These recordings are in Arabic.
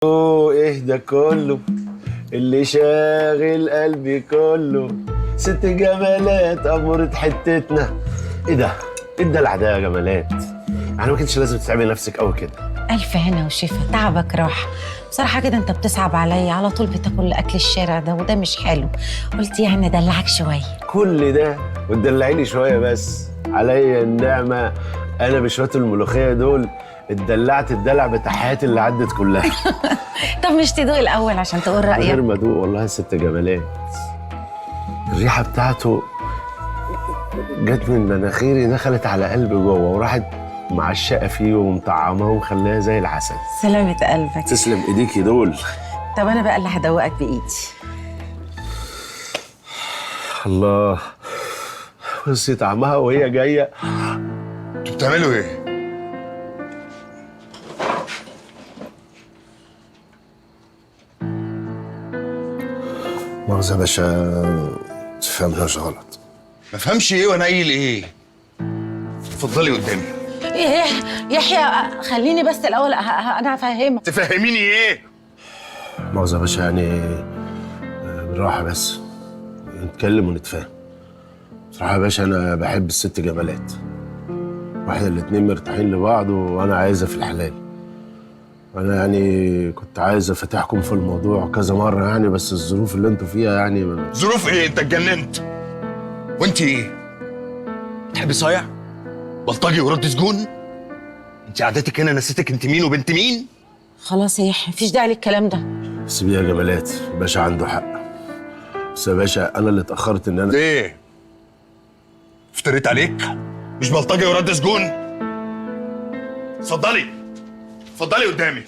ايه ده كله اللي شاغل قلبي كله ست جمالات أمورة حتتنا. ايه ده؟ ايه الدلع ده يا جمالات؟ يعني ما كنتش لازم تتعبي نفسك قوي كده. ألف هنا وشفا، تعبك راح. بصراحة كده أنت بتصعب عليا، على طول بتاكل أكل الشارع ده وده مش حلو. قلت يعني أدلعك شوية. كل ده وتدلعيني شوية بس؟ عليا النعمة، أنا بشوية الملوخية دول اتدلعت الدلع بتاع حياتي اللي عدت كلها. طب مش تدوق الأول عشان تقول من غير رأيك؟ ما ادوق والله يا ست جمالات، الريحة بتاعته جت من مناخيري دخلت على قلبي جوه وراحت معشقة فيه ومطعماه ومخليها زي العسل. سلامة قلبك. تسلم ايديكي دول. طب أنا بقى اللي هدوقك بإيدي. الله، بصي طعمها وهي جاية. انتوا بتعملوا ايه؟ مؤاخذة يا باشا، تفهمناش غلط. ما فهمش ايه وانا قايل ايه؟ اتفضلي قدامي. إيه يحيى، خليني بس الأول أنا هفهمك. تفهميني ايه؟ مؤاخذة يا باشا، يعني بالراحة بس نتكلم ونتفاهم. بصراحة يا باشا أنا بحب الست جمالات، واحنا الاتنين مرتاحين لبعض وأنا عايزة في الحلال. أنا يعني كنت عايز أفتحكم في الموضوع كذا مرة يعني، بس الظروف اللي أنتوا فيها يعني ظروف ايه؟ انت اتجننت؟ وانت ايه؟ تحبي صايع؟ بلطجي ورد سجون؟ انت عادتك هنا نسيتك انت مين وبنت مين؟ خلاص يا يحيى، مفيش داعي للكلام ده. سيبيه يا جمالات، الباشا عنده حق. بس يا باشا أنا اللي اتأخرت إن أنا ليه؟ افتريت عليك؟ مش بلطجي ورد سجون؟ اتفضلي اتفضلي قدامي.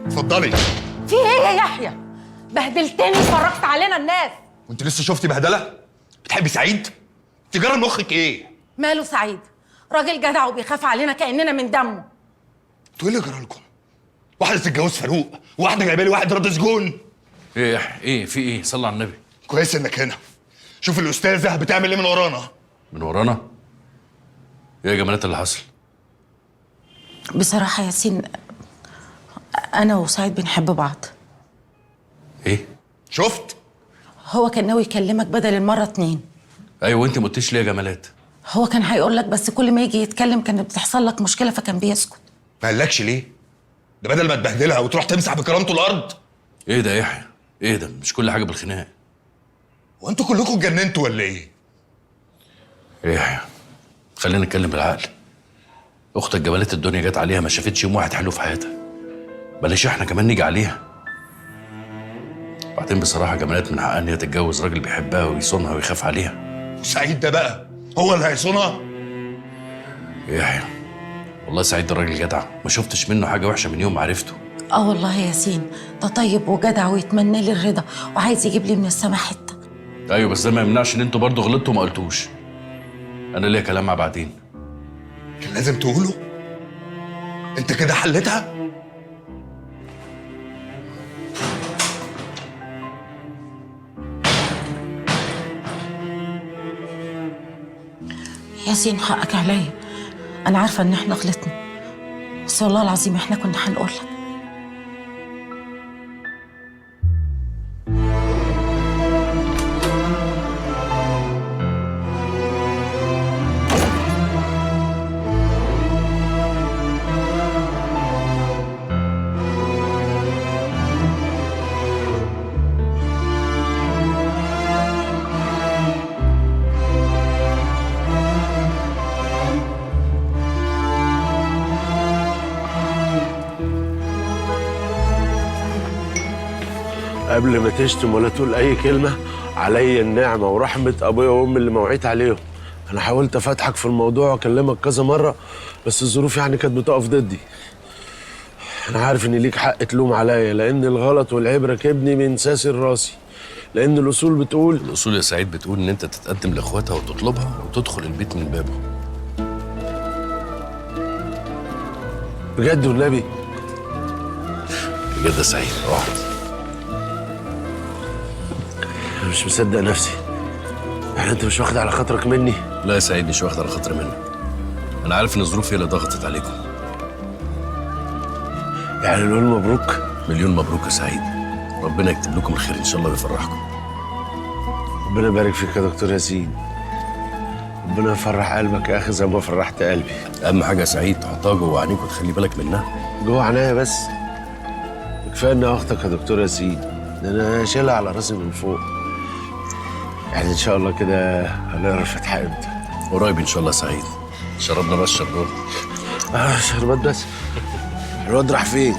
اتفضلي. في إيه يا يحيى؟ بهدلتني وفرجت علينا الناس. وانت لسه شفتي بهدله؟ بتحبي سعيد؟ تجرى مخك ايه؟ ماله سعيد؟ راجل جدع وبيخاف علينا كأننا من دمه. انتوا ايه اللي جرى لكم؟ واحده تتجوز فاروق، وواحده جايبه لي واحد رد سجون. ايه يا يحيى؟ ايه في ايه؟ صلى على النبي. كويس انك هنا. شوف الاستاذه بتعمل ايه من ورانا. من ورانا؟ ايه يا جمالات اللي حصل؟ بصراحة ياسين، أنا وسعيد بنحب بعض. ايه؟ شفت؟ هو كان ناوي يكلمك بدل المرة 2. ايوه، وانت ما قلتيش ليه يا جمالات؟ هو كان هيقول لك، بس كل ما يجي يتكلم كانت بتحصل لك مشكلة فكان بيسكت. ما قالكش ليه؟ ده بدل ما تبهدلها وتروح تمسح بكرامته الارض. ايه ده يا يحيى؟ ايه ده؟ مش كل حاجه بالخناق. وانتوا كلكم اتجننتوا ولا ايه؟ ايه يا يحيى؟ خلينا نتكلم بالعقل. اختك جمالات الدنيا جت عليها، ما شافتش يوم واحد حلو في حياتها. بلاش احنا كمان نيجي عليها. بعدين بصراحه جمالات من حقها ان هي تتجوز راجل بيحبها ويصونها ويخاف عليها. وسعيد ده بقى هو اللي هيصونها؟ ايه يا يحيى؟ والله سعيد ده راجل جدع، ما شفتش منه حاجه وحشه من يوم ما عرفته. اه والله يا ياسين، ده طيب وجدع ويتمنى لي الرضا وعايز يجيب لي من السما حتة. ايوه، بس ده ما يمنعش ان انتوا برضه غلطتوا وما قلتوش. انا ليا كلام مع بعدين. كان لازم تقوله؟ انت كده حلتها؟ ياسين حقك عليا، أنا عارفة إن إحنا غلطنا، بس والله العظيم إحنا كنا هنقول لك. قبل ما تشتم ولا تقول أي كلمة، عليا النعمة ورحمة أبويا وأمي اللي موعيت عليهم. أنا حاولت أفتحك في الموضوع وأكلمك كذا مرة، بس الظروف يعني كانت بتقف ضدي. أنا عارف إن ليك حق تلوم عليا، لأن الغلط والعيب راكبني من ساسر راسي. لان الاصول بتقول. الاصول يا سعيد بتقول ان انت تتقدم لاخواتها وتطلبها وتدخل البيت من بابه. بجد والنبي؟ بجد يا سعيد، اقعد. انا مش مصدق نفسي. يعني انت مش واخد على خاطرك مني؟ لا يا سعيد، مش واخد على خاطري منك. انا عارف ان الظروف هي اللي ضغطت عليكم. يعني نقول مبروك؟ مليون مبروك يا سعيد، ربنا يكتب لكم الخير ان شاء الله ويفرحكم. ربنا يبارك فيك يا دكتور ياسين. ربنا يفرح قلبك يا اخي زي ما فرحت قلبي. اهم حاجه يا سعيد تحطها جوه عينيك وتخلي بالك منها. جوه عينيا بس؟ كفايه ان اختك يا دكتور ياسين، ده انا شايلها على راسي من فوق. يعني ان شاء الله كده هنقرا الفاتحه امتى؟ قريب ان شاء الله يا سعيد. شربنا بس شربات. شربات بس. الواد راح فين؟